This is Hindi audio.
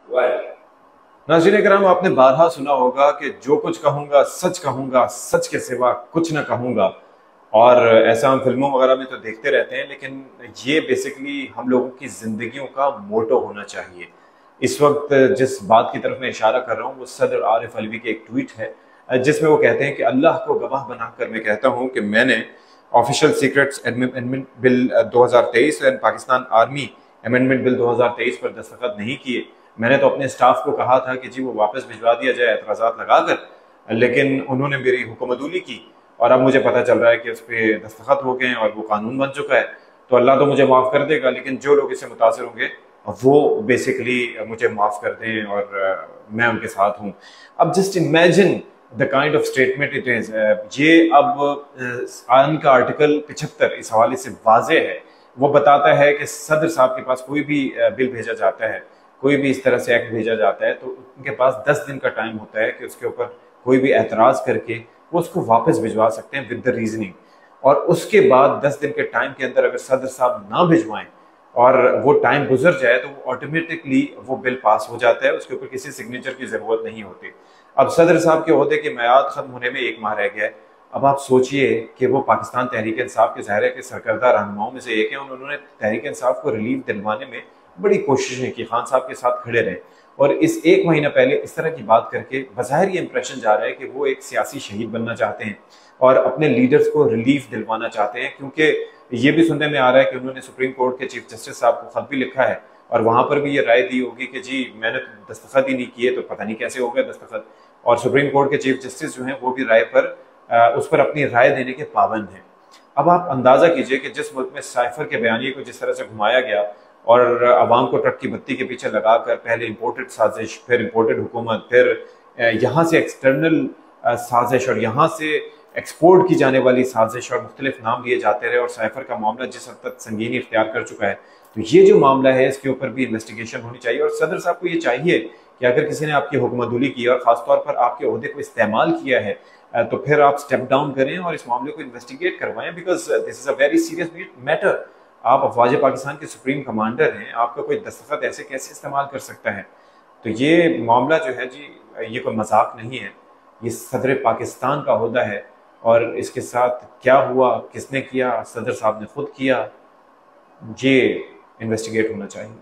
नाज़रीन कराम, आपने बारहा सुना होगा कि जो कुछ कहूंगा, सच के सिवा कुछ ना कहूंगा। और ऐसा हम फिल्मों वगैरह में तो देखते रहते हैं, लेकिन ये बेसिकली हम लोगों की जिंदगियों का मोटो होना चाहिए। इस वक्त जिस बात की तरफ मैं इशारा कर रहा हूँ वो सदर आरिफ अलवी की एक ट्वीट है, जिसमें वो कहते हैं कि अल्लाह को गवाह बनाकर मैं कहता हूँ कि मैंने official secrets amendment bill 2023 and Pakistan army amendment bill 2023 पर दस्तखत नहीं किए। मैंने तो अपने स्टाफ को कहा था कि जी वो वापस भिजवा दिया जाए एतराज़ात लगाकर, लेकिन उन्होंने मेरी हुक्मदुली की और अब मुझे पता चल रहा है कि उस पर दस्तखत हो गए हैं और वो कानून बन चुका है। तो अल्लाह तो मुझे माफ़ कर देगा, लेकिन जो लोग इससे मुतासर होंगे वो बेसिकली मुझे माफ़ कर दें और मैं उनके साथ हूँ। अब just imagine the kind of statement it is. ये अब आयन का आर्टिकल 75 इस हवाले से वाजे है। वो बताता है कि सदर साहब के पास कोई भी बिल भेजा जाता है, कोई भी इस तरह से एक्ट भेजा जाता है, तो उनके पास 10 दिन का टाइम होता है कि उसके ऊपर कोई भी एतराज़ करके वो उसको वापस भिजवा सकते हैं विद द रीजनिंग। और उसके बाद 10 दिन के टाइम के अंदर अगर सदर साहब ना भिजवाएं और वो टाइम गुजर जाए तो वो ऑटोमेटिकली वो बिल पास हो जाता है, उसके ऊपर किसी सिग्नेचर की जरूरत नहीं होती। अब सदर साहब के ओहदे की मियाद खत्म होने में एक माह रह गया है। अब आप सोचिए कि वो पाकिस्तान तहरीक इंसाफ के ज़ाहिर है कि सरकर्दा रहनुमाओं में से एक है। उन्होंने तहरीक इंसाफ को रिलीफ दिलवाने में बड़ी कोशिशें की, खान साहब के साथ खड़े रहे और इस एक महीना पहले इस तरह की बात करके बज़ाहिर ये इंप्रेशन जा रहा है कि वो एक सियासी शहीद बनना चाहते हैं और अपने लीडर्स को रिलीफ दिलवाना चाहते हैं। क्योंकि ये भी सुनने में आ रहा है कि उन्होंने सुप्रीम कोर्ट के चीफ जस्टिस साहब को खत भी लिखा है और वहां पर भी ये राय दी होगी कि जी मैंने तो दस्तखत ही नहीं किए, तो पता नहीं कैसे हो गया दस्तखत। और सुप्रीम कोर्ट के चीफ जस्टिस जो हैं वो भी राय पर उस पर अपनी राय देने के पाबंद हैं। अब आप अंदाजा कीजिए कि जिस मुल्क में साइफर के बयानिए को जिस तरह से घुमाया गया और अवाम को ट्रक की बत्ती के पीछे लगाकर पहले इम्पोर्टेड साजिश, फिर इम्पोर्टेड हुकूमत, फिर यहाँ से एक्सटर्नल साजिश और यहाँ से एक्सपोर्ट की जाने वाली साजिश और मुख्तलिफ नाम लिए जाते रहे और साइफर का मामला जिस हद तक संगीनी इख्तियार कर चुका है, तो ये जो मामला है इसके ऊपर भी इन्वेस्टिगेशन होनी चाहिए। और सदर साहब को ये चाहिए कि अगर किसी ने आपकी हुक्मदुली की और खासतौर पर आपके ओहदे को इस्तेमाल किया है तो फिर आप स्टेप डाउन करें और इस मामले को इन्वेस्टिगेट करवाएं, because this is a very serious matter. आप अफवाज पाकिस्तान के सुप्रीम कमांडर हैं, आपका कोई दस्तखत ऐसे कैसे इस्तेमाल कर सकता है? तो ये मामला जो है जी, ये कोई मजाक नहीं है, ये सदर पाकिस्तान का ओहदा है और इसके साथ क्या हुआ, किसने किया, सदर साहब ने खुद किया, ये इन्वेस्टिगेट होना चाहिए।